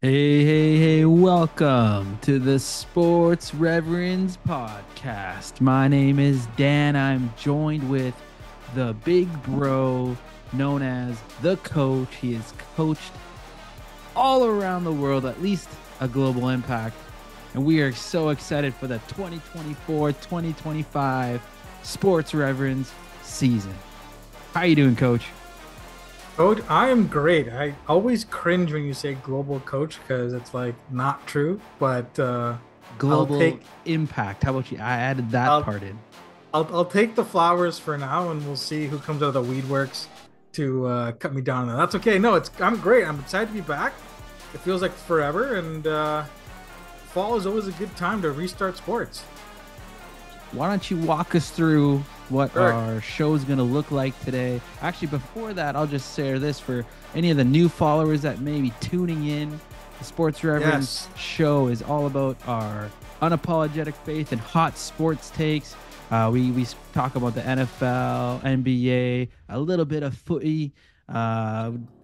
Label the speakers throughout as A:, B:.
A: Hey, welcome to the Sports Reverends podcast. My name is Dan. I'm joined with the big bro known as the coach. He has coached all around the world, at least a global impact. And we are so excited for the 2024-2025 Sports Reverends season. How you doing, coach?
B: Coach, I am great. I always cringe when you say global coach because it's like not true, but I'll
A: Global
B: take
A: impact. How about you? I added that
B: I'll
A: part in.
B: I'll take the flowers for now, and we'll see who comes out of the weed works to cut me down. That's okay. No, I'm great. I'm excited to be back. It feels like forever, and fall is always a good time to restart sports.
A: Why don't you walk us through what
B: Sure.
A: our show is going to look like today? Actually, before that, I'll just share this for any of the new followers that may be tuning in. The Sports Reverends
B: Yes.
A: show is all about our unapologetic faith and hot sports takes. We talk about the NFL, NBA, a little bit of footy,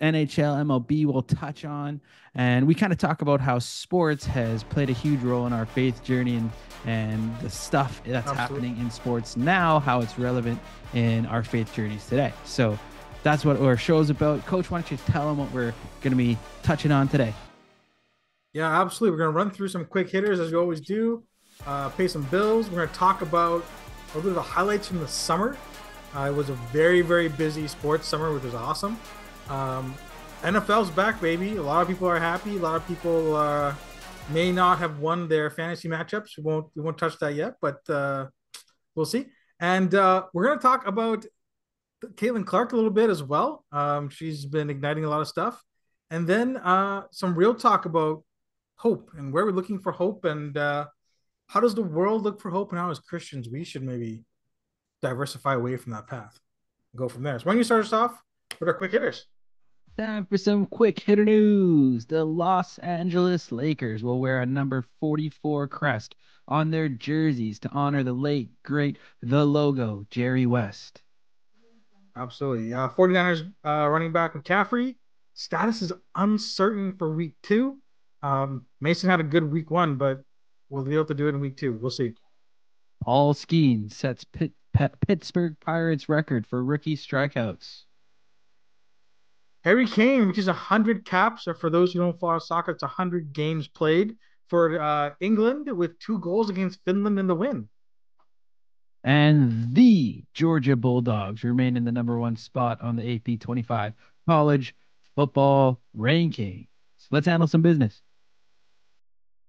A: NHL, MLB we'll touch on. And we kind of talk about how sports has played a huge role in our faith journey and the stuff that's
B: Absolutely.
A: happening in sports now, how it's relevant in our faith journeys today. So that's what our show is about. Coach, why don't you tell them what we're going to be touching on today?
B: Yeah, absolutely. We're gonna run through some quick hitters as we always do. Pay some bills. We're gonna talk about a little bit of the highlights from the summer. It was a very busy sports summer, which was awesome. Um, NFL's back, baby. A lot of people are happy. A lot of people may not have won their fantasy matchups. We won't touch that yet, but we'll see. And we're gonna talk about Caitlin Clark a little bit as well. She's been igniting a lot of stuff, and then some real talk about hope and where we're looking for hope, and how does the world look for hope, and how as Christians we should maybe diversify away from that path. Go from there. So why don't you start us off with our quick hitters?
A: Time for some quick hitter news. The Los Angeles Lakers will wear a number 44 crest on their jerseys to honor the late, great, the logo, Jerry West.
B: Absolutely. 49ers running back McCaffrey status is uncertain for week two. Mason had a good week one, but we'll be able to do it in week two. We'll see.
A: Paul Skeens sets Pittsburgh Pirates record for rookie strikeouts.
B: Harry Kane, which is 100 caps, or for those who don't follow soccer, it's 100 games played for England with two goals against Finland in the win.
A: And the Georgia Bulldogs remain in the number one spot on the AP 25 college football rankings. Let's handle some business.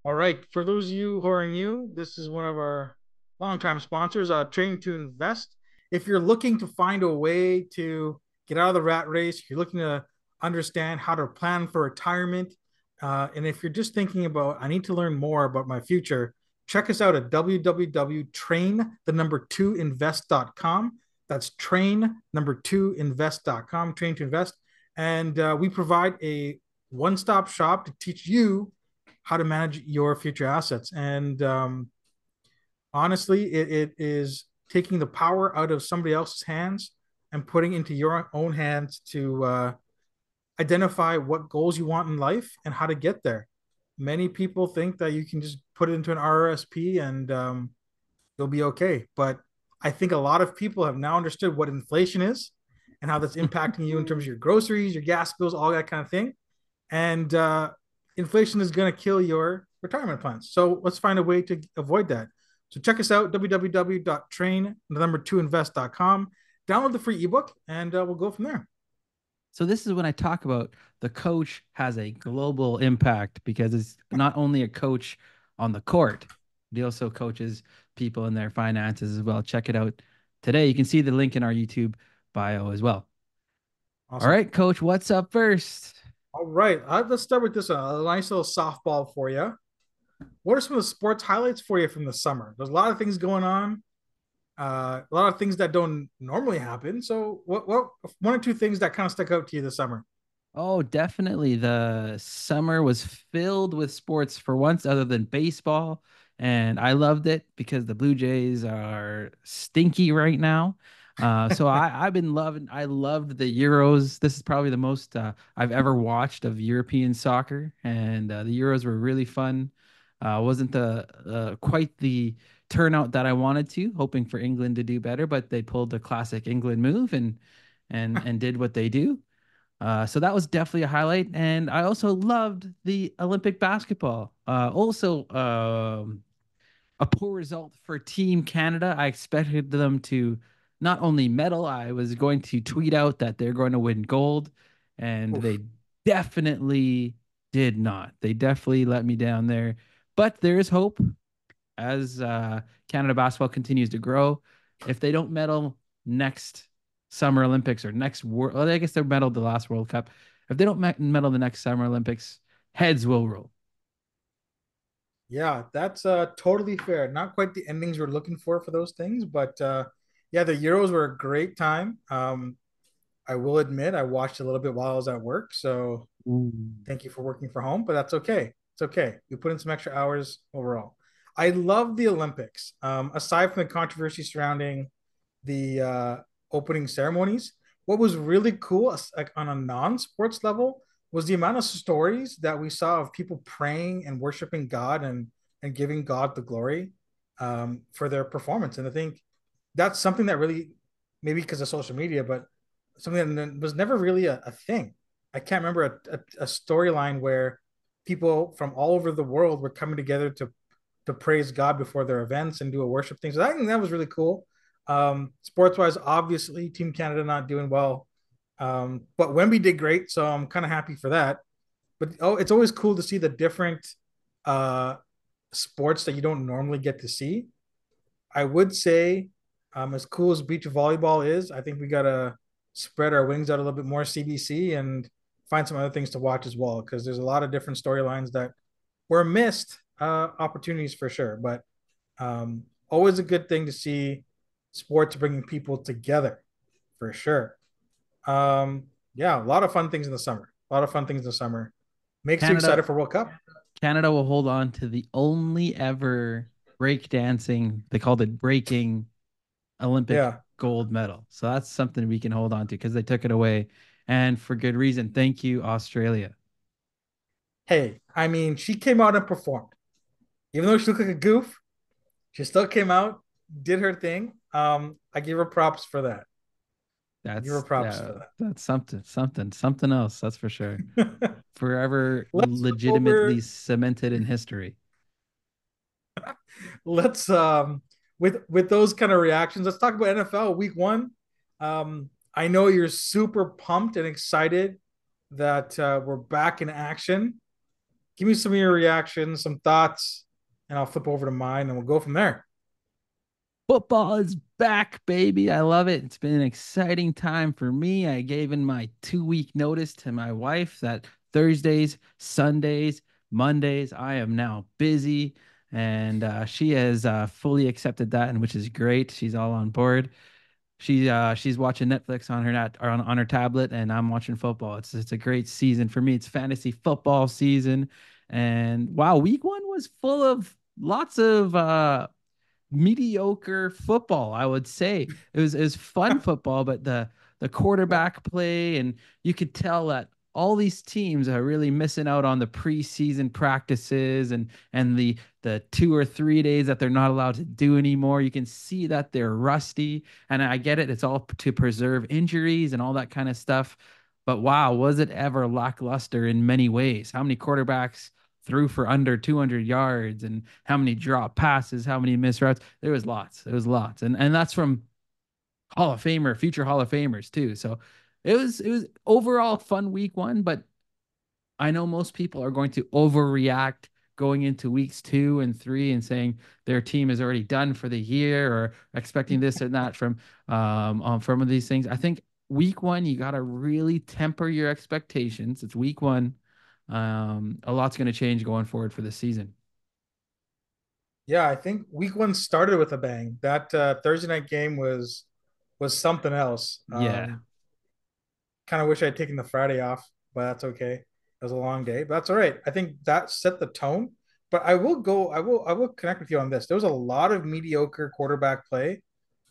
B: All right, for those of you who are new, this is one of our longtime sponsors, Training to Invest. If you're looking to find a way to get out of the rat race, if you're looking to understand how to plan for retirement, and if you're just thinking about, I need to learn more about my future, check us out at www.train2invest.com. That's train number 2invest.com, train to invest. And we provide a one stop shop to teach you how to manage your future assets. And honestly, it is taking the power out of somebody else's hands and putting into your own hands to identify what goals you want in life and how to get there. Many people think that you can just put it into an RRSP and you'll be okay. But I think a lot of people have now understood what inflation is and how that's impacting you in terms of your groceries, your gas bills, all that kind of thing. And inflation is going to kill your retirement plans. So let's find a way to avoid that. So check us out, www.train, the number 2invest.com. Download the free ebook and we'll go from there.
A: So this is when I talk about the coach has a global impact because it's not only a coach on the court, he also coaches people in their finances as well. Check it out today. You can see the link in our YouTube bio as well. All
B: Awesome.
A: right, coach, what's up first?
B: All right. Let's start with this a nice little softball for you. What are some of the sports highlights for you from the summer? There's a lot of things going on, a lot of things that don't normally happen. So, what one or two things that kind of stuck out to you this summer?
A: Oh, definitely. The summer was filled with sports for once, other than baseball. And I loved it because the Blue Jays are stinky right now. So I've been loving. I loved the Euros. This is probably the most I've ever watched of European soccer, and the Euros were really fun. Wasn't the quite the turnout that I wanted to, hoping for England to do better, but they pulled the classic England move and did what they do. So that was definitely a highlight, and I also loved the Olympic basketball. Also, a poor result for Team Canada. I expected them to not only medal, I was going to tweet out that they're going to win gold, and
B: Oof.
A: they definitely did not. They definitely let me down there. But there is hope as Canada basketball continues to grow. If they don't medal next Summer Olympics or next World, well, I guess they're medaled the last World Cup. If they don't medal the next Summer Olympics, heads will roll.
B: Yeah, that's totally fair. Not quite the endings we're looking for those things, but yeah, the Euros were a great time. I will admit I watched a little bit while I was at work, so
A: Ooh.
B: thank you for working from home, but that's okay. It's okay. We put in some extra hours overall. I love the Olympics. Aside from the controversy surrounding the opening ceremonies, what was really cool, like on a non-sports level, was the amount of stories that we saw of people praying and worshiping God and giving God the glory for their performance. And I think that's something that really, maybe because of social media, but something that was never really a thing. I can't remember a storyline where people from all over the world were coming together to praise God before their events and do a worship thing. So I think that was really cool. Sports wise, obviously, Team Canada not doing well, but Wemby did great, so I'm kind of happy for that. But it's always cool to see the different uh, sports that you don't normally get to see. I would say, as cool as beach volleyball is, I think we gotta spread our wings out a little bit more, CBC, and find some other things to watch as well, because there's a lot of different storylines that were missed opportunities for sure. But always a good thing to see sports bringing people together for sure. Yeah, a lot of fun things in the summer. A lot of fun things in the summer. Makes you
A: Canada
B: excited for World Cup.
A: Canada will hold on to the only ever breakdancing, they called it breaking Olympic
B: Yeah.
A: gold medal. So that's something we can hold on to because they took it away and for good reason. Thank you, Australia.
B: Hey, I mean, she came out and performed. Even though she looked like a goof, she still came out, did her thing. I give her props for that. I give her props for
A: That's something else. That's for sure.
B: that.
A: Forever
B: let's flip
A: legitimately
B: over.
A: cemented in history.
B: Let's with those kind of reactions. Let's talk about NFL Week 1. I know you're super pumped and excited that we're back in action. Give me some of your reactions, some thoughts, and I'll flip over to mine, and we'll go from there.
A: Football is back, baby. I love it. It's been an exciting time for me. I gave in my 2 week notice to my wife that Thursdays, Sundays, Mondays, I am now busy. And she has fully accepted that, and which is great. She's all on board. She's watching Netflix on her on her tablet, and I'm watching football. It's a great season for me. It's fantasy football season, and wow, week one was full of lots of mediocre football, I would say. It was fun football, but the quarterback play, and you could tell that all these teams are really missing out on the preseason practices and the 2 or 3 days that they're not allowed to do anymore. You can see that they're rusty, and I get it. It's all to preserve injuries and all that kind of stuff. But wow, was it ever lackluster in many ways? How many quarterbacks threw for under 200 yards and how many drop passes, how many missed routes? There was lots. It was lots. And that's from Hall of Famer, future Hall of Famers too. So it was overall fun week one, but I know most people are going to overreact going into weeks 2 and 3 and saying their team is already done for the year or expecting this and that from these things. I think week one you got to really temper your expectations. It's week one. A lot's going to change going forward for this season.
B: Yeah, I think Week 1 started with a bang. That Thursday night game was something else.
A: Yeah.
B: Kind of wish I'd taken the Friday off, but that's okay. It was a long day, but that's all right. I think that set the tone. But I will connect with you on this. There was a lot of mediocre quarterback play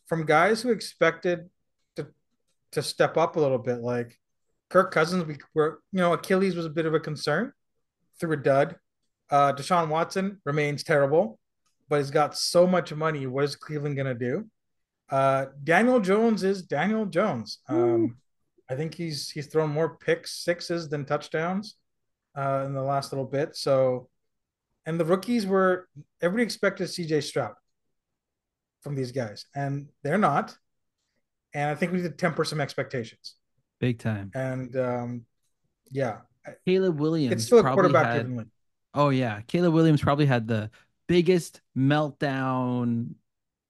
B: from guys who expected to step up a little bit. Like Kirk Cousins, we were, Achilles was a bit of a concern through a dud. Deshaun Watson remains terrible, but he's got so much money. What is Cleveland going to do? Daniel Jones is Daniel Jones.
A: Woo.
B: I think he's thrown more pick sixes than touchdowns in the last little bit. So, and the rookies were everybody expected CJ Stroud from these guys, and they're not. And I think we need to temper some expectations.
A: Big time.
B: And yeah,
A: Caleb
B: it's
A: Williams
B: still a
A: probably
B: quarterback
A: had,
B: driven league.
A: oh yeah, Caleb Williams probably had the biggest meltdown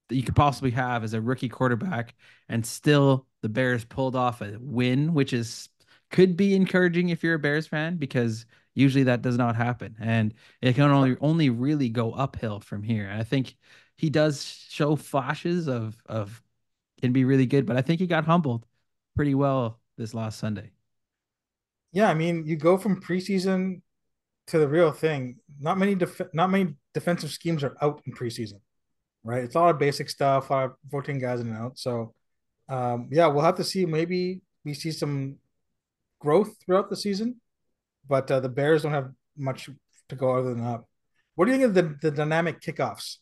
A: that you could possibly have as a rookie quarterback, and still the Bears pulled off a win, which is could be encouraging if you're a Bears fan, because usually that does not happen, and it can only really go uphill from here. I think he does show flashes of can be really good, but I think he got humbled pretty well this last Sunday.
B: Yeah, I mean, you go from preseason to the real thing. Not many defensive schemes are out in preseason, right? It's a lot of basic stuff, a lot of rotating guys in and out. So yeah, we'll have to see. Maybe we see some growth throughout the season, but the Bears don't have much to go other than up. What do you think of the dynamic kickoffs?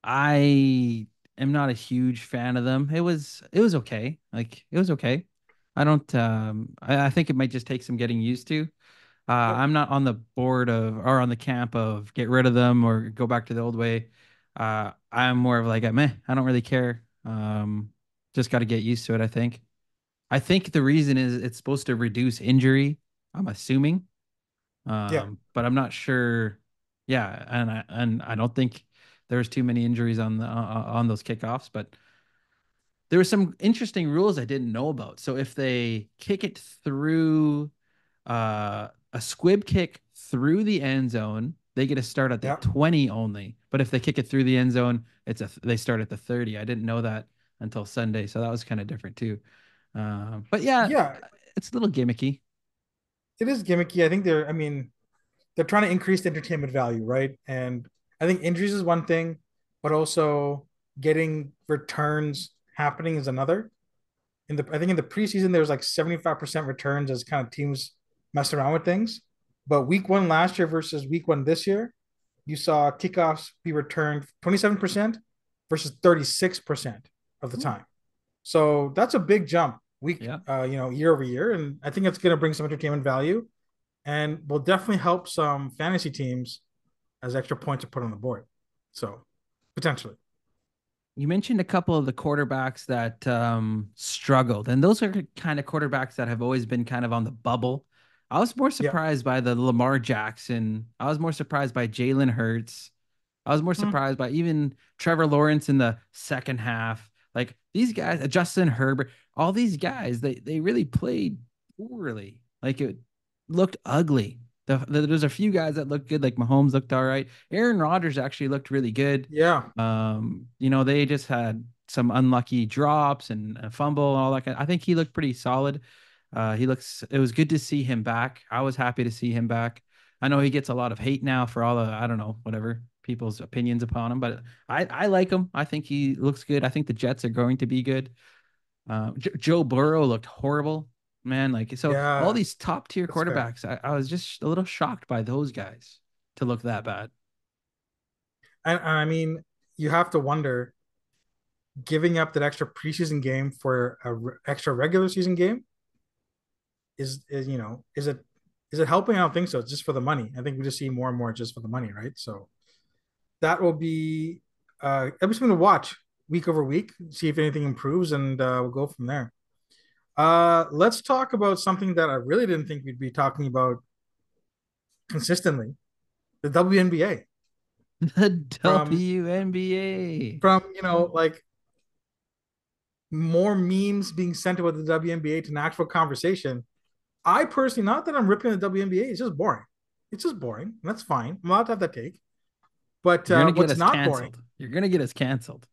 A: I am not a huge fan of them. It was okay. Like it was okay. I don't I think it might just take some getting used to.
B: Yep.
A: I'm not on the board of or on the camp of get rid of them or go back to the old way. I'm more of like a meh, I don't really care. Just got to get used to it, I think. I think the reason is it's supposed to reduce injury, I'm assuming.
B: Yeah.
A: But I'm not sure. Yeah, and I don't think there's too many injuries on those kickoffs, but there were some interesting rules I didn't know about. So if they kick it through a squib kick through the end zone, they get to start at the
B: Yeah.
A: 20 only. But if they kick it through the end zone, they start at the 30. I didn't know that until Sunday, so that was kind of different too. But yeah,
B: Yeah.
A: it's a little gimmicky.
B: It is gimmicky. I think I mean, they're trying to increase the entertainment value, right? And I think injuries is one thing, but also getting returns happening is another. I think in the preseason there was like 75% returns as kind of teams messed around with things. But week one last year versus week one this year, you saw kickoffs be returned 27% versus 36% of the
A: Ooh.
B: time. So that's a big jump
A: Yeah.
B: year over year. And I think it's going to bring some entertainment value and will definitely help some fantasy teams as extra points are put on the board. So potentially.
A: You mentioned a couple of the quarterbacks that struggled, and those are kind of quarterbacks that have always been kind of on the bubble. I was more
B: Yeah.
A: surprised by the Lamar Jackson. I was more surprised by Jalen Hurts. I was more
B: Hmm.
A: surprised by even Trevor Lawrence in the second half. Like these guys, Justin Herbert, all these guys, they really played poorly. Like it looked ugly. There's a few guys that looked good, like Mahomes looked all right. Aaron Rodgers actually looked really good.
B: Yeah.
A: They just had some unlucky drops and a fumble and all that. I think he looked pretty solid. It was good to see him back. I was happy to see him back. I know he gets a lot of hate now for all the, I don't know, whatever people's opinions upon him, but I like him. I think he looks good. I think the Jets are going to be good. Joe Burrow looked horrible, man. Like, so all
B: Yeah.
A: these top tier
B: That's fair.
A: quarterbacks, I was just a little shocked by those guys to look that bad.
B: And I mean, you have to wonder giving up that extra preseason game for extra regular season game is it helping? I don't think so. It's just for the money. I think we just see more and more just for the money, right? So that will be I'm just going to watch week over week, see if anything improves, and we'll go from there. Let's talk about something that I really didn't think we'd be talking about consistently: the WNBA.
A: The
B: From
A: WNBA.
B: like more memes being sent about the WNBA to an actual conversation. I personally, not that I'm ripping the WNBA, it's just boring. It's just boring. And that's fine. I'm allowed to have that take. But
A: You're gonna get
B: what's
A: us
B: not boring,
A: canceled. You're gonna get us canceled.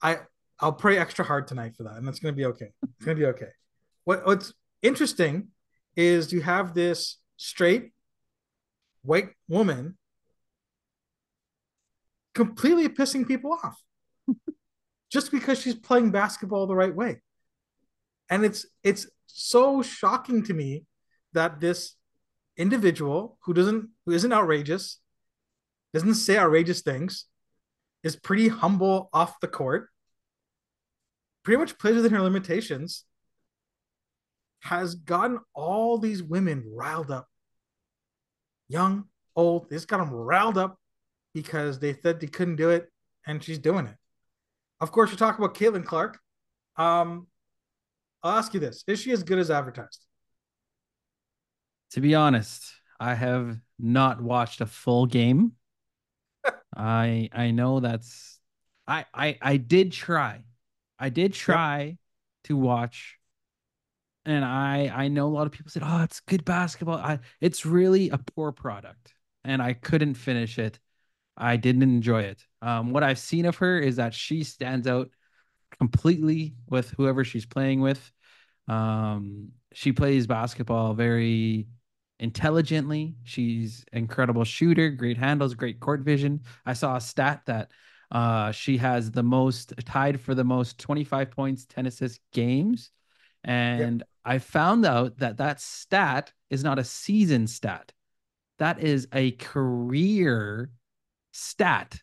B: I I'll pray extra hard tonight for that, and that's gonna be okay. It's gonna be okay. What's interesting is you have this straight white woman completely pissing people off just because she's playing basketball the right way. And it's so shocking to me that this individual who isn't outrageous, doesn't say outrageous things, is pretty humble off the court, pretty much plays within her limitations, has gotten all these women riled up, young, old. They just got them riled up because they said they couldn't do it, and she's doing it. Of course, you talk about Caitlin Clark. Um, I'll ask you this: is she as good as advertised?
A: To be honest, I have not watched a full game. I know that's I did try. I did
B: Yep.
A: try to watch, and I know a lot of people said, "Oh, it's good basketball." It's really a poor product, and I couldn't finish it. I didn't enjoy it. What I've seen of her is that she stands out completely with whoever she's playing with. She plays basketball very intelligently. She's incredible shooter, great handles, great court vision. I saw a stat that she has the most tied for the most 25 points, 10 assists games.
B: Yep.
A: And I found out that that stat is not a season stat. That is a career stat.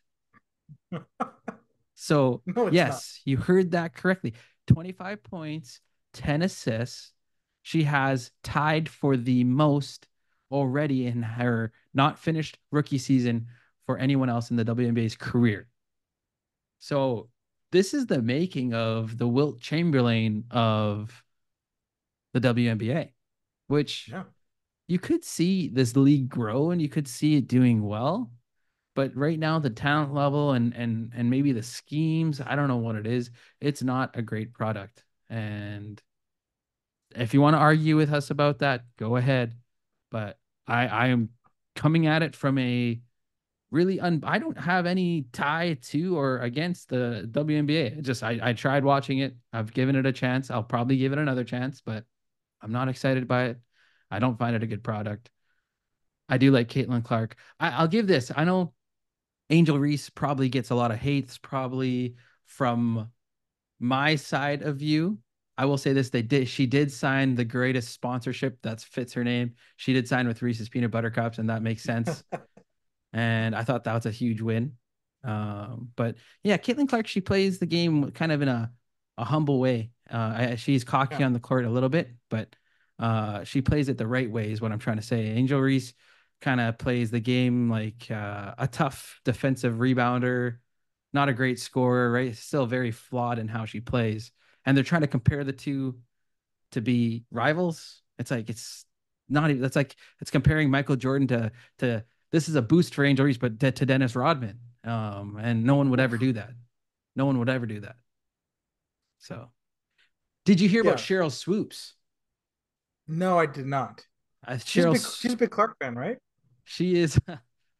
A: So,
B: No, it's not.
A: yes, you heard that correctly. 25 points, 10 assists. She has tied for the most already in her not finished rookie season for anyone else in the WNBA's career. So, this is the making of the Wilt Chamberlain of the WNBA, which
B: Yeah.
A: you could see this league grow and you could see it doing well. But right now, the talent level and maybe the schemes, I don't know what it is. It's not a great product. And if you want to argue with us about that, go ahead. But I am coming at it from a really I don't have any tie to or against the WNBA. I tried watching it. I've given it a chance. I'll probably give it another chance, but I'm not excited by it. I don't find it a good product. I do like Caitlin Clark. I'll give this. I know Angel Reese probably gets a lot of hates, probably from my side of view. I will say this: she did sign the greatest sponsorship that fits her name. She did sign with Reese's Peanut Butter Cups, and that makes sense. And I thought that was a huge win. But yeah, Caitlin Clark, she plays the game kind of in a humble way. She's cocky
B: Yeah.
A: on the court a little bit, but she plays it the right way, is what I'm trying to say. Angel Reese kind of plays the game like a tough defensive rebounder, not a great scorer, right? Still very flawed in how she plays. And they're trying to compare the two to be rivals. It's like it's not even. That's like it's comparing Michael Jordan to this is a boost for Angel Reese, but to Dennis Rodman. And no one would ever
B: Oof.
A: do that. No one would ever do that. So, did you hear about
B: Yeah.
A: Cheryl Swoops?
B: No, I did not.
A: Cheryl,
B: She's a big Clark fan, right?
A: she is.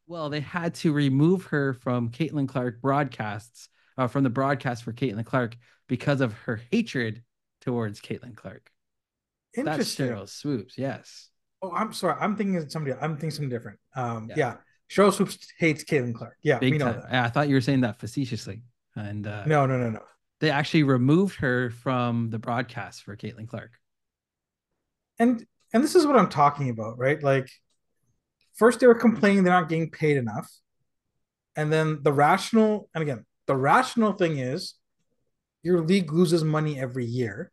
A: Well, they had to remove her from Caitlin Clark broadcasts, from the broadcast for Caitlin Clark because of her hatred towards Caitlin Clark. That's
B: Interesting.
A: Cheryl Swoops. Yes.
B: Oh, I'm sorry. I'm thinking something different.
A: Yeah.
B: Yeah. Cheryl Swoops hates Caitlin Clark. Yeah, we
A: Big
B: know
A: time.
B: that.
A: I thought you were saying that facetiously. And
B: No, no, no, no.
A: they actually removed her from the broadcast for Caitlin Clark.
B: And and this is what I'm talking about, right? Like first they were complaining they're not getting paid enough, and then the rational thing is your league loses money every year,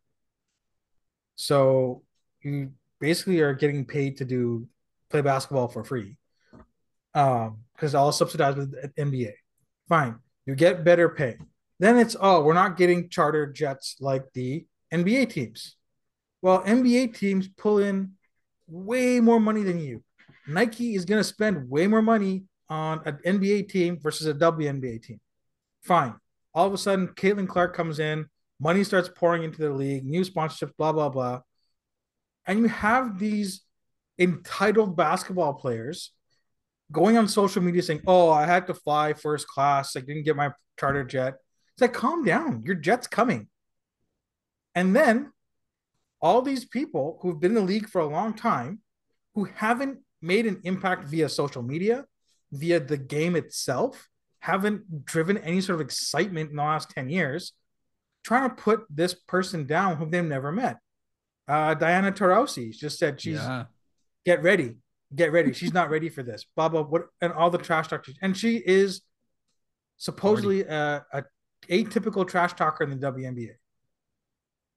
B: so you basically are getting paid to do play basketball for free, because all subsidized with the NBA. Fine, you get better pay. Then it's, oh, we're not getting charter jets like the NBA teams. Well, NBA teams pull in way more money than you. Nike is going to spend way more money on an NBA team versus a WNBA team. Fine. All of a sudden, Caitlin Clark comes in, money starts pouring into the league, new sponsorships, blah, blah, blah. And you have these entitled basketball players going on social media saying, oh, I had to fly first class. I didn't get my charter jet. It's like, calm down. Your jet's coming. And then all these people who've been in the league for a long time who haven't made an impact via social media, via the game itself, haven't driven any sort of excitement in the last 10 years, trying to put this person down whom they've never met. Diana Taurasi just said she's
A: Yeah.
B: get ready, get ready. She's not ready for this. Blah blah. What and all the trash talk. And she is
A: 40.
B: supposedly a atypical trash talker in the WNBA,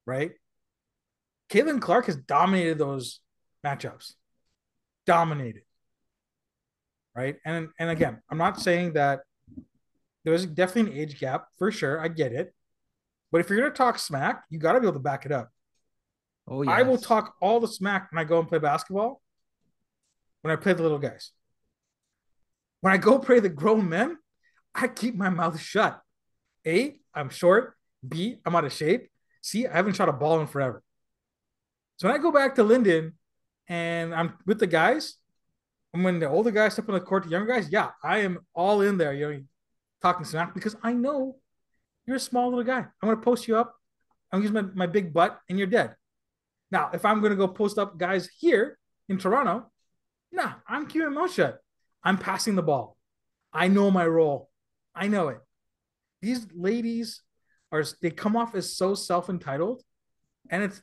B: right? Caitlin Clark has dominated those matchups, dominated, right? And again, I'm not saying that there's definitely an age gap for sure. I get it, but if you're gonna talk smack, you got to be able to back it up.
A: Oh,
B: I will
A: yes.
B: talk all the smack when I go and play basketball. When I play the little guys, when I go play the grown men, I keep my mouth shut. A, I'm short. B, I'm out of shape. C, I haven't shot a ball in forever. So when I go back to Linden and I'm with the guys, and when the older guys step on the court to younger guys, yeah, I am all in there, talking smack because I know you're a small little guy. I'm gonna post you up. I'm gonna use my big butt, and you're dead. Now, if I'm gonna go post up guys here in Toronto, nah, I'm keeping my mouth shut. I'm passing the ball. I know my role. I know it. These ladies they come off as so self-entitled, and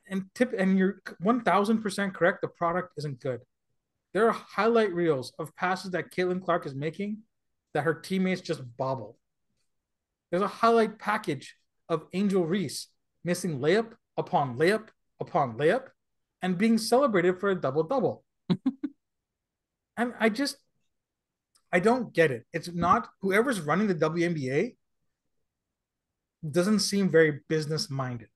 B: you're 1,000% correct. The product isn't good. There are highlight reels of passes that Caitlin Clark is making that her teammates just bobble. There's a highlight package of Angel Reese missing layup upon layup upon layup and being celebrated for a double double. And I don't get it. It's not whoever's running the WNBA doesn't seem very business minded.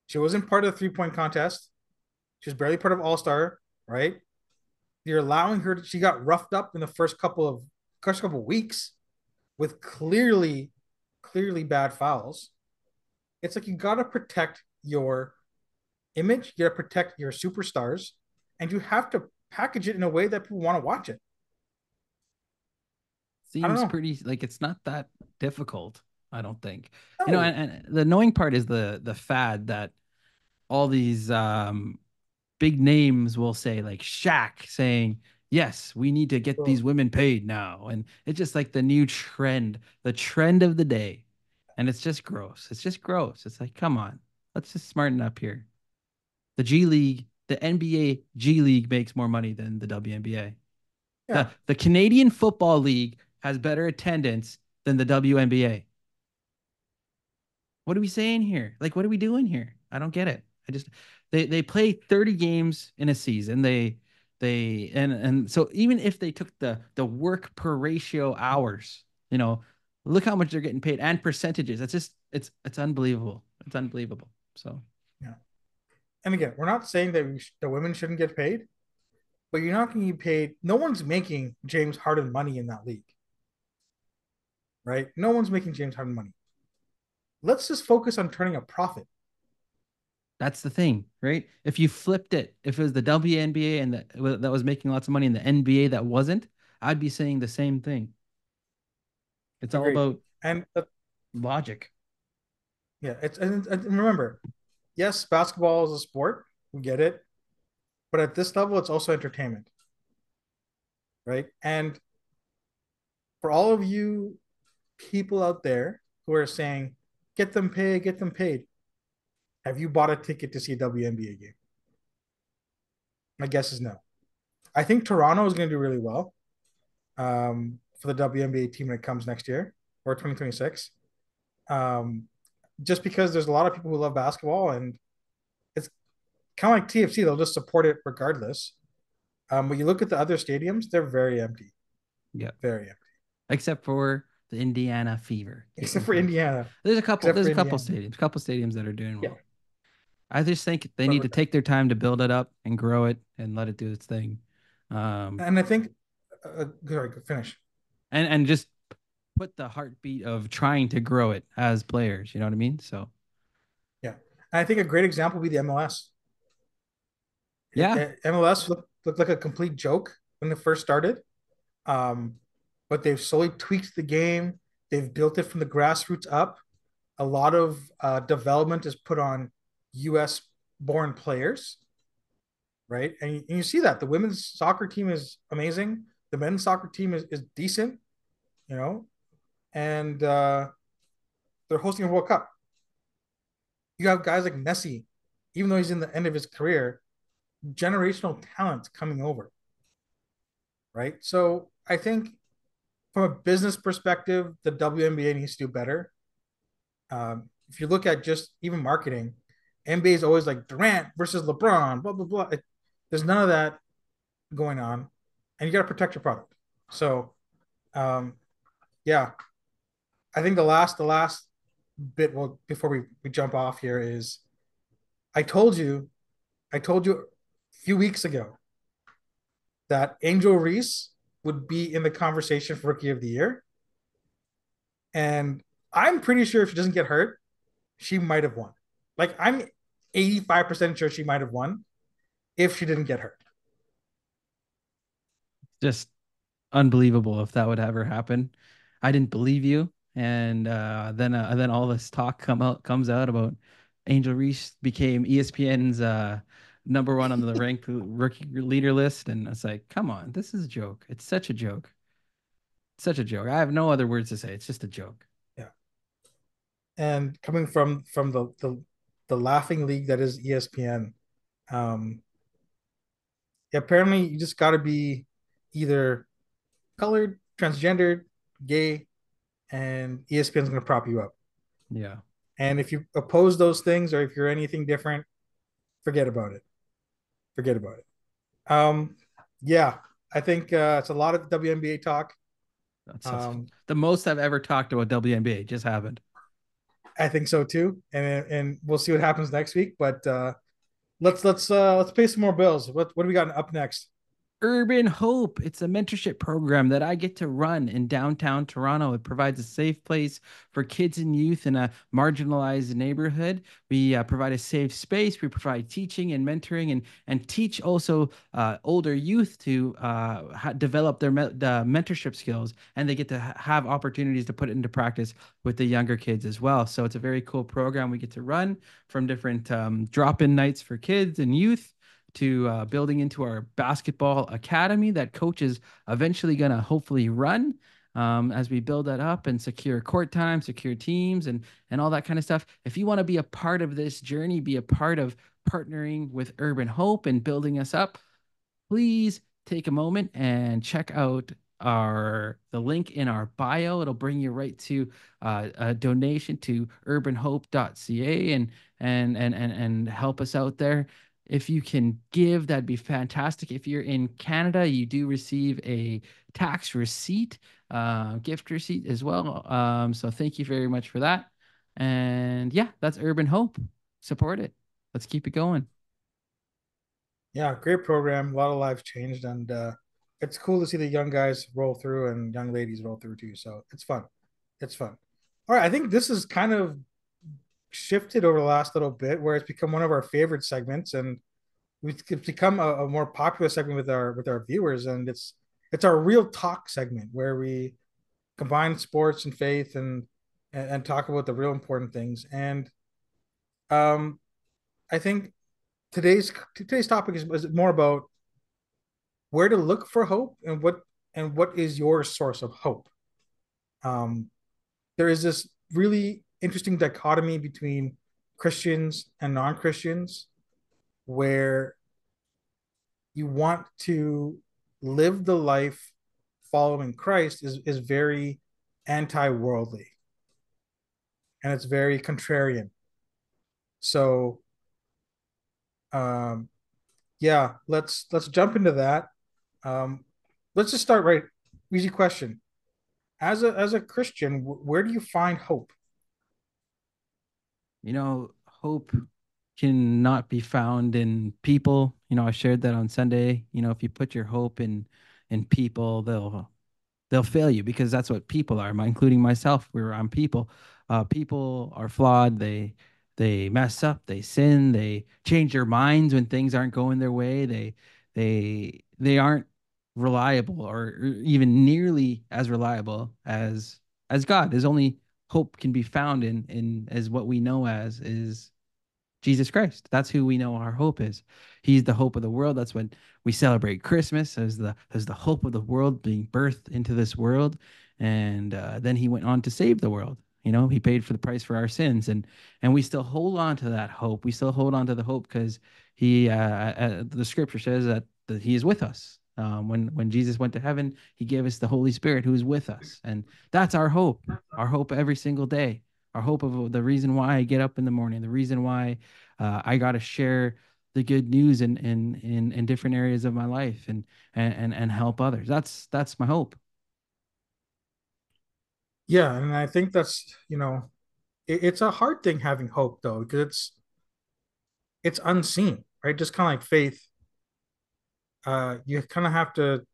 B: She wasn't part of the 3 point contest. She was barely part of All Star, right? You're allowing her. She got roughed up in the first couple of weeks with clearly bad fouls. It's like you gotta protect your image, you gotta protect your superstars, and you have to package it in a way that people want to watch it. I don't
A: Seems
B: know.
A: pretty like it's not that difficult, I don't think.
B: No.
A: And the annoying part is the fad that all these big names will say, like Shaq saying, "Yes, we need to get these
B: Oh,
A: women paid now." And it's just like the new trend, the trend of the day. And it's just gross. It's just gross. It's like, come on, let's just smarten up here. The G League, the NBA G League makes more money than the WNBA.
B: yeah,
A: The Canadian Football League has better attendance than the WNBA. What are we saying here? Like, what are we doing here? I don't get it. I just they play 30 games in a season. And so even if they took the work per ratio hours, look how much they're getting paid and percentages. That's just it's unbelievable. It's unbelievable. So
B: yeah. And again, we're not saying that the women shouldn't get paid, but you're not going to get paid. No one's making James Harden money in that league, right? No one's making James Harden money. Let's just focus on turning a profit.
A: that's the thing, right? If you flipped it, if it was the WNBA and that was making lots of money and the NBA that wasn't, I'd be saying the same thing. It's all
B: Agreed.
A: about
B: And
A: logic.
B: yeah, and remember, yes, basketball is a sport. We get it. But at this level, it's also entertainment, right? And for all of you people out there who are saying, get them paid, have you bought a ticket to see a WNBA game? My guess is no. I think Toronto is going to do really well for the WNBA team when it comes next year or 2026. Um, just because there's a lot of people who love basketball and it's kind of like TFC, they'll just support it regardless. When you look at the other stadiums, they're very empty,
A: Yeah.
B: very empty,
A: Except for the Indiana Fever,
B: except
A: Caitlin
B: for
A: Clark's.
B: Indiana,
A: There's a couple.
B: except
A: There's
B: for
A: a couple
B: Indiana.
A: stadiums. Couple stadiums that are doing
B: Yeah,
A: well. I just think they need
B: but
A: to take their time to build it up and grow it and let it do its thing. Um,
B: and I think sorry, finish.
A: and just put the heartbeat of trying to grow it as players. You know what I mean? So
B: Yeah, and I think a great example would be the MLS.
A: yeah,
B: MLS looked like a complete joke when it first started, um, but they've slowly tweaked the game. They've built it from the grassroots up. A lot of development is put on U.S. born players, right? And you see that the women's soccer team is amazing. The men's soccer team is decent, you know, and they're hosting a World Cup. You have guys like Messi, even though he's in the end of his career, generational talent coming over, right? So I think from a business perspective, the WNBA needs to do better. If you look at just even marketing, NBA is always like Durant versus LeBron, blah blah blah. There's none of that going on, and you got to protect your product. So, um, yeah, I think the last bit, well, before we jump off here, is I told you I told you a few weeks ago that Angel Reese would be in the conversation for Rookie of the Year, and I'm pretty sure if she doesn't get hurt, she might have won. Like I'm 85% sure she might have won if she didn't get hurt.
A: Just unbelievable if that would ever happen. I didn't believe you, and then all this talk comes out about Angel Reese became ESPN's number one on the ranked rookie leader list, and it's like, come on, this is a joke. It's such a joke. Such a joke. I have no other words to say. It's just a joke.
B: Yeah, and coming from the laughing league that is ESPN, um, apparently you just got to be either colored, transgendered, gay, and ESPN's going to prop you up.
A: Yeah.
B: And if you oppose those things or if you're anything different, forget about it. Forget about it. Um, yeah, I think it's a lot of WNBA talk.
A: That's
B: Um,
A: the most I've ever talked about WNBA. Just happened.
B: I think so too, and we'll see what happens next week. But let's pay some more bills. What do we got up next?
A: Urban Hope. It's a mentorship program that I get to run in downtown Toronto. It provides a safe place for kids and youth in a marginalized neighborhood. We provide a safe space. We provide teaching and mentoring, and teach also older youth to develop their mentorship skills, and they get to have opportunities to put it into practice with the younger kids as well. So it's a very cool program we get to run, from different drop-in nights for kids and youth to building into our basketball academy that coach is eventually going to hopefully run, as we build that up and secure court time, secure teams, and all that kind of stuff. If you want to be a part of this journey, be a part of partnering with Urban Hope and building us up, please take a moment and check out the link in our bio. It'll bring you right to a donation to urbanhope.ca, and help us out there. If you can give, that'd be fantastic. If you're in Canada, you do receive a tax receipt, gift receipt as well. So thank you very much for that. And yeah, that's Urban Hope. Support it. Let's keep it going.
B: Yeah, great program. A lot of lives changed, and it's cool to see the young guys roll through and young ladies roll through too. So it's fun. It's fun. All right, I think this is kind of shifted over the last little bit, where it's become one of our favorite segments, and it's become a more popular segment with our viewers, and it's our real talk segment where we combine sports and faith and talk about the real important things. And um, I think today's topic is more about where to look for hope and what is your source of hope. Um, there is this really interesting dichotomy between Christians and non-Christians where you want to live the life following Christ is very anti-worldly and it's very contrarian. So um, yeah, let's jump into that. Um, let's just start right. Easy question. As a Christian, where do you find hope?
A: Hope cannot be found in people. I shared that on Sunday. If you put your hope in people, they'll fail you, because that's what people are, including myself. I'm people. People are flawed. They mess up. They sin. They change their minds when things aren't going their way. They aren't reliable, or even nearly as reliable as God. There's only hope can be found in as what we know as is Jesus Christ. That's who we know our hope is. He's the hope of the world. That's when we celebrate Christmas as the hope of the world being birthed into this world. And then he went on to save the world. You know, he paid for the price for our sins, and we still hold on to that hope. We still hold on to the hope because the scripture says that he is with us. When Jesus went to heaven, he gave us the Holy Spirit who is with us, and that's our hope every single day, our hope of the reason why I get up in the morning, the reason why I got to share the good news in different areas of my life and help others. That's my hope.
B: Yeah, and I think that's, it's a hard thing having hope though, because it's unseen, right? Just kind of like faith. You kind of have to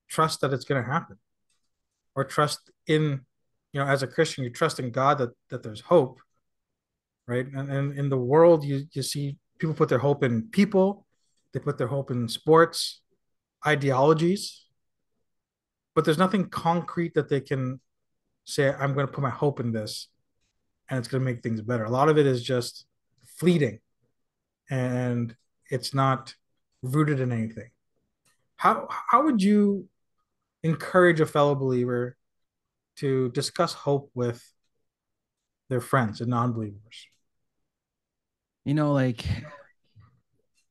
B: trust that it's going to happen, or trust in, as a Christian, you trust in God that there's hope, right? And in the world, you see people put their hope in people, they put their hope in sports, ideologies, but there's nothing concrete that they can say, I'm going to put my hope in this and it's going to make things better. A lot of it is just fleeting, and it's not rooted in anything. How would you encourage a fellow believer to discuss hope with their friends and non-believers?
A: You know, like,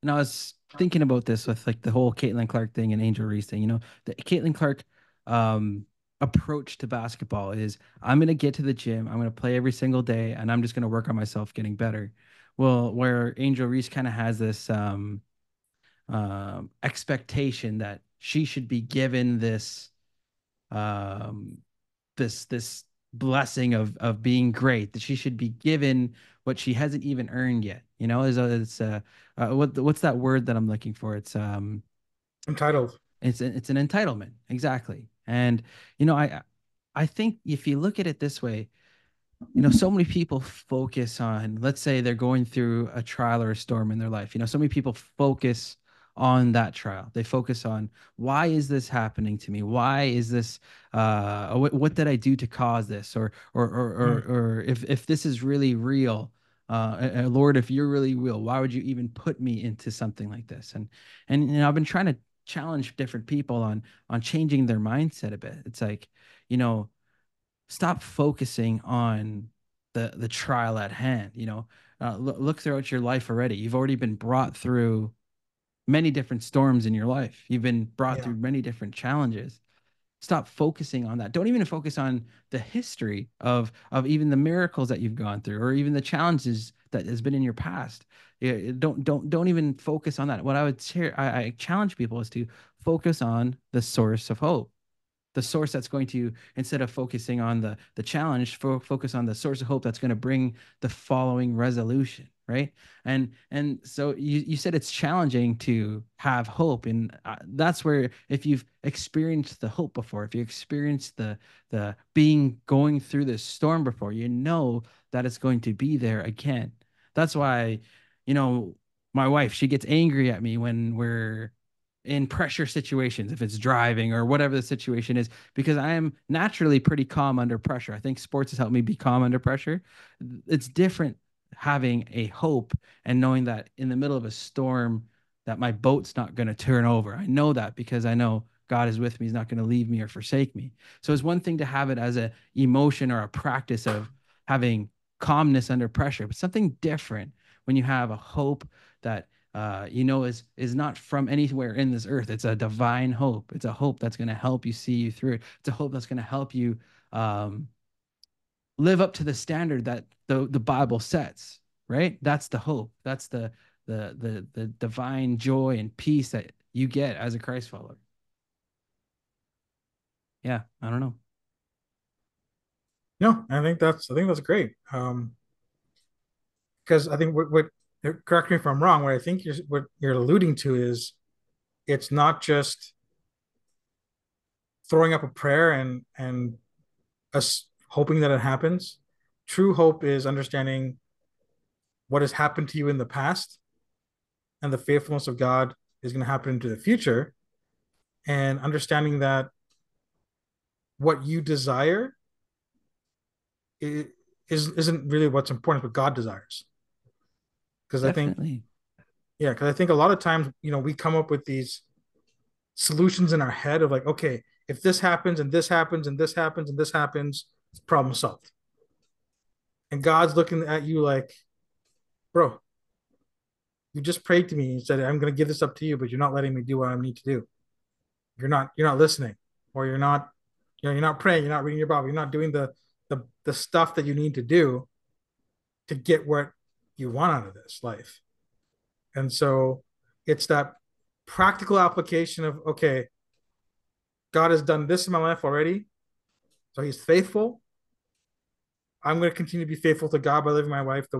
A: and I was thinking about this with like the whole Caitlin Clark thing and Angel Reese thing. You know, the Caitlin Clark um, approach to basketball is I'm going to get to the gym, I'm going to play every single day, and I'm just going to work on myself getting better. Well, where Angel Reese kind of has this expectation that she should be given um, this blessing of being great, that she should be given what she hasn't even earned yet. You know, is it's what's that word that I'm looking for?
B: Entitled.
A: It's an entitlement, exactly. And you know, I think if you look at it this way, you know, so many people focus on, let's say they're going through a trial or a storm in their life. You know, so many people focus on that trial. They focus on, why is this happening to me? Why is this what did I do to cause this?
B: Mm.
A: Or if this is really real, Lord, if you're really real, why would you even put me into something like this? And you know, I've been trying to challenge different people on changing their mindset a bit. It's like, you know, stop focusing on the trial at hand. You know, look throughout your life already. You've already been brought through many different storms in your life. You've been brought
B: Yeah.
A: through many different challenges. Stop focusing on that. Don't even focus on the history of even the miracles that you've gone through, or even the challenges that has been in your past. Yeah, don't even focus on that. What I would share, I challenge people is to focus on the source of hope, the source that's going to, instead of focusing on the challenge, focus on the source of hope that's going to bring the following resolution, right? And so you said it's challenging to have hope, and that's where, if you've experienced the hope before, if you experienced the being going through this storm before, you know that it's going to be there again. That's why, you know, my wife, she gets angry at me when we're in pressure situations, if it's driving or whatever the situation is, because I am naturally pretty calm under pressure. I think sports has helped me be calm under pressure. It's different having a hope and knowing that in the middle of a storm that my boat's not going to turn over. I know that because I know God is with me. He's not going to leave me or forsake me. So it's one thing to have it as a emotion or a practice of having calmness under pressure, but something different when you have a hope that you know, is not from anywhere in this earth. It's a divine hope. It's a hope that's going to help you see you through it. It's a hope that's going to help you um, live up to the standard that the Bible sets. Right? That's the hope. That's the divine joy and peace that you get as a Christ follower. Yeah, I don't know.
B: No, I think that's great. Because I think what correct me if I'm wrong. What you're alluding to is it's not just throwing up a prayer and us hoping that it happens. True hope is understanding what has happened to you in the past, and the faithfulness of God is going to happen into the future, and understanding that what you desire isn't really what's important, but God desires. Because I think,
A: Definitely.
B: yeah, because I think a lot of times, we come up with these solutions in our head of like, okay, if this happens and this happens and this happens and this happens, It's problem solved. And God's looking at you like, bro, you just prayed to me and said, I'm going to give this up to you, but you're not letting me do what I need to do. You're not listening, or you're not praying, you're not reading your Bible, you're not doing the stuff that you need to do to get what you want out of this life. And so it's that practical application of, okay, God has done this in my life already. So he's faithful. I'm going to continue to be faithful to God by living my life the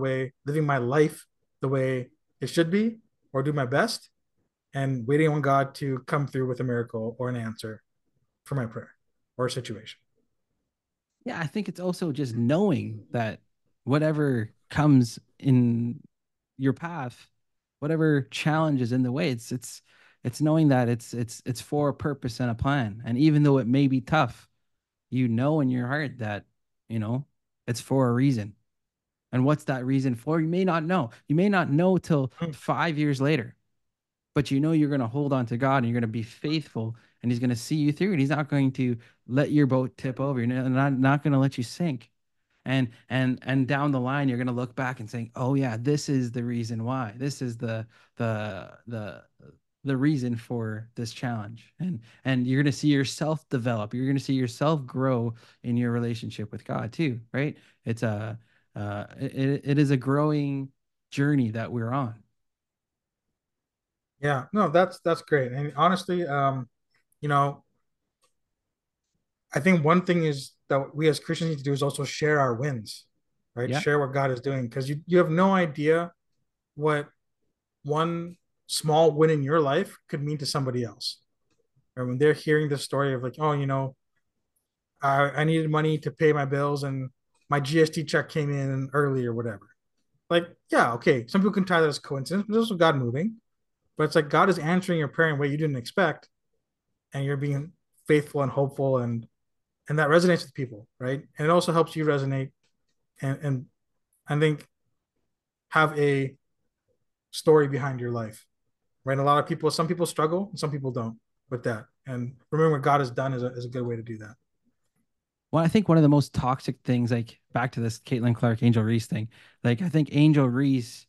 B: way it should be, or do my best, and waiting on God to come through with a miracle or an answer for my prayer or situation.
A: Yeah, I think it's also just knowing that whatever comes in your path, whatever challenge is in the way, it's knowing that it's for a purpose and a plan. And even though it may be tough, you know in your heart that, you know, it's for a reason. And what's that reason for? You may not know. You may not know till 5 years later, but you know you're going to hold on to God and you're going to be faithful and he's going to see you through it. He's not going to let your boat tip over. You're not going to let you sink. And down the line, you're going to look back and saying, "Oh yeah, this is the reason why. This is the the the reason for this challenge." And you're going to see yourself develop. You're going to see yourself grow in your relationship with God too, right? It's a it is a growing journey that we're on.
B: Yeah, no, that's great. And honestly, you know, I think one thing is that we as Christians need to do is also share our wins, right?
A: Yeah.
B: Share what God is doing, because you have no idea what one small win in your life could mean to somebody else. Or when they're hearing the story of like, oh, I needed money to pay my bills and my GST check came in early or whatever. Like, yeah, okay. Some people can tie that as coincidence, but there's also God moving. But it's like God is answering your prayer in a way you didn't expect, and you're being faithful and hopeful, and that resonates with people, right? And it also helps you resonate and I think have a story behind your life, right? A lot of people, some people struggle, and some people don't with that. And remember what God has done is a good way to do that.
A: Well, I think one of the most toxic things, like back to this Caitlin Clark, Angel Reese thing, like I think Angel Reese,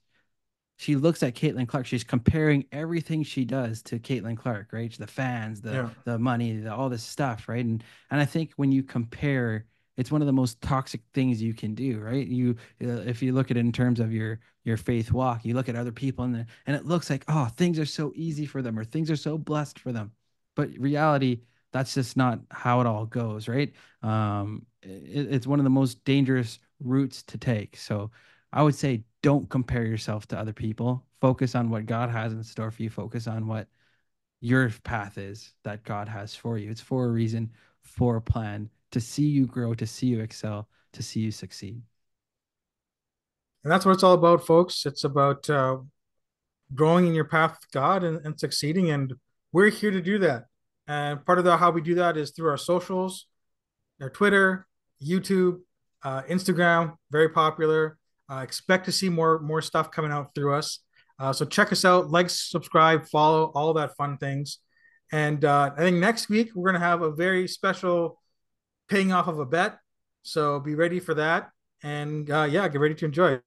A: she looks at Caitlin Clark. She's comparing everything she does to Caitlin Clark, right? The fans,
B: Yeah.
A: the money, all this stuff, right? And I think when you compare, it's one of the most toxic things you can do, right? You if you look at it in terms of your faith walk, you look at other people and it looks like, oh, things are so easy for them or things are so blessed for them. But reality, that's just not how it all goes, right? It's one of the most dangerous routes to take. So I would say don't compare yourself to other people. Focus on what God has in store for you. Focus on what your path is that God has for you. It's for a reason, for a plan, to see you grow, to see you excel, to see you succeed.
B: And that's what it's all about, folks. It's about growing in your path with God and succeeding. And we're here to do that. And part of how we do that is through our socials, our Twitter, YouTube, Instagram, very popular. Expect to see more stuff coming out through us. So check us out, like, subscribe, follow, all that fun things. And I think next week we're going to have a very special paying off of a bet. So be ready for that. And yeah, get ready to enjoy it.